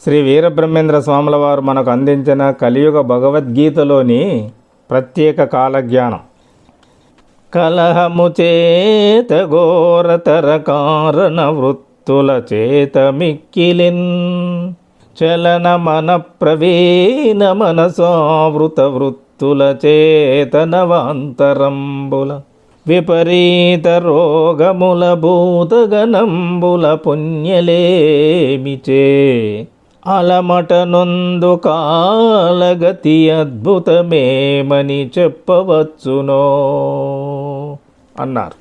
శ్రీ వీరబ్రహ్మేంద్ర స్వాముల వారు మనకు అందించిన కలియుగ భగవద్గీతలోని ప్రత్యేక కాలజ్ఞానం. కలహము చేత ఘోరతర కారణ వృత్తుల చేత మిక్కిలిన్ చలన మన ప్రవీణ మనసావృత వృత్తుల చేత నవాంతరంబుల విపరీత రోగముల భూతగణంబుల పుణ్యలేమిచే అలమట నొందు కాలగతి అద్భుతమేమని చెప్పవచ్చునో అన్నారు.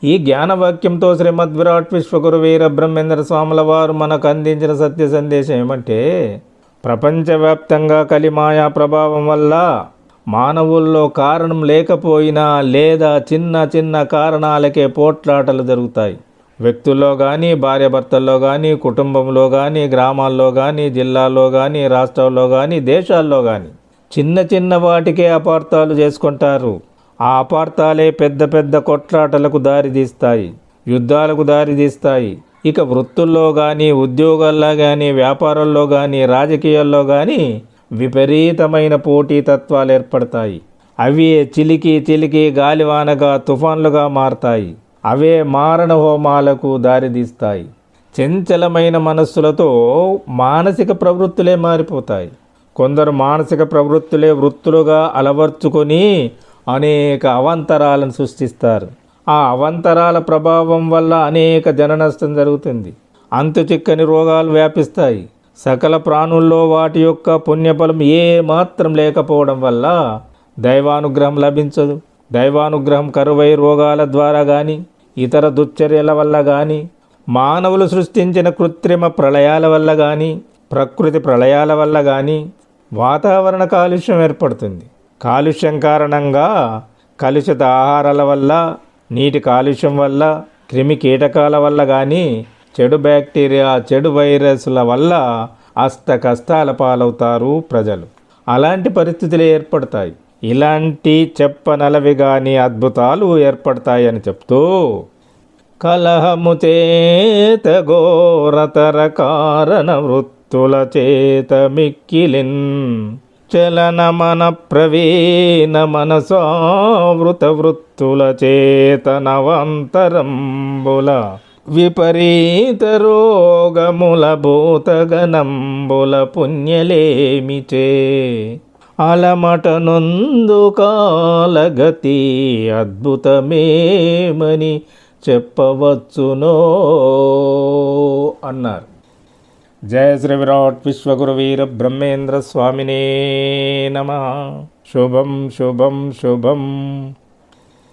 ఈ జ్ఞానవాక్యంతో శ్రీమద్ విరాట్ విశ్వగురు వీరబ్రహ్మేంద్ర స్వాముల వారు మనకు అందించిన సత్య సందేశం ఏమంటే, ప్రపంచవ్యాప్తంగా కలిమాయా ప్రభావం వల్ల మానవుల్లో కారణం లేకపోయినా లేదా చిన్న చిన్న కారణాలకే పోట్లాటలు జరుగుతాయి. వ్యక్తుల్లో కానీ, భార్యాభర్తల్లో కానీ, కుటుంబంలో కానీ, గ్రామాల్లో కానీ, జిల్లాల్లో కానీ, రాష్ట్రాల్లో కానీ, దేశాల్లో కానీ చిన్న చిన్న వాటికే అపార్థాలు చేసుకుంటారు. ఆ అపార్థాలే పెద్ద పెద్ద కొట్లాటలకు దారితీస్తాయి, యుద్ధాలకు దారితీస్తాయి. ఇక వృత్తుల్లో కానీ, ఉద్యోగాల్లో కానీ, వ్యాపారాల్లో కానీ, రాజకీయాల్లో కానీ విపరీతమైన పోటీతత్వాలు ఏర్పడతాయి. అవి చిలికి చిలికి గాలివానగా తుఫాన్లుగా మారతాయి. అవే మారణ హోమాలకు దారితీస్తాయి. చంచలమైన మనస్సులతో మానసిక ప్రవృత్తులే మారిపోతాయి. కొందరు మానసిక ప్రవృత్తులే వృత్తులుగా అలవర్చుకొని అనేక అవాంతరాలను సృష్టిస్తారు. ఆ అవాంతరాల ప్రభావం వల్ల అనేక జననష్టం జరుగుతుంది. అంతు చిక్కని రోగాలు వ్యాపిస్తాయి. సకల ప్రాణుల్లో వాటి యొక్క పుణ్యఫలం మాత్రం లేకపోవడం వల్ల దైవానుగ్రహం లభించదు. దైవానుగ్రహం కరువై రోగాల ద్వారా కానీ, ఇతర దుశ్చర్యల వల్ల కానీ, మానవులు సృష్టించిన కృత్రిమ ప్రళయాల వల్ల కానీ, ప్రకృతి ప్రళయాల వల్ల కానీ వాతావరణ కాలుష్యం ఏర్పడుతుంది. కాలుష్యం కారణంగా కలుషిత ఆహారాల వల్ల, నీటి కాలుష్యం వల్ల, క్రిమి కీటకాల వల్ల కానీ, చెడు బ్యాక్టీరియా, చెడు వైరస్ల వల్ల అష్ట కష్టాల పాలవుతారు ప్రజలు. అలాంటి పరిస్థితులు ఏర్పడతాయి. ఇలాంటి చెప్పనలవి గాని అద్భుతాలు ఏర్పడతాయని చెప్తూ, కలహము చేత ఘోరతర కారణ వృత్తుల చేత మిక్కిలిన్ చలన మన ప్రవీణ మనసావృత వృత్తుల చేత నవాంతరంబుల విపరీత రోగముల భూతగణంబుల పుణ్యలేమిచే అలమట నొందు కాలగతి అద్భుతమేమని చెప్పవచ్చునో అన్నారు. జయ శ్రీ విరాట్ విశ్వగురు వీర బ్రహ్మేంద్ర స్వామినే నమః. శుభం శుభం శుభం.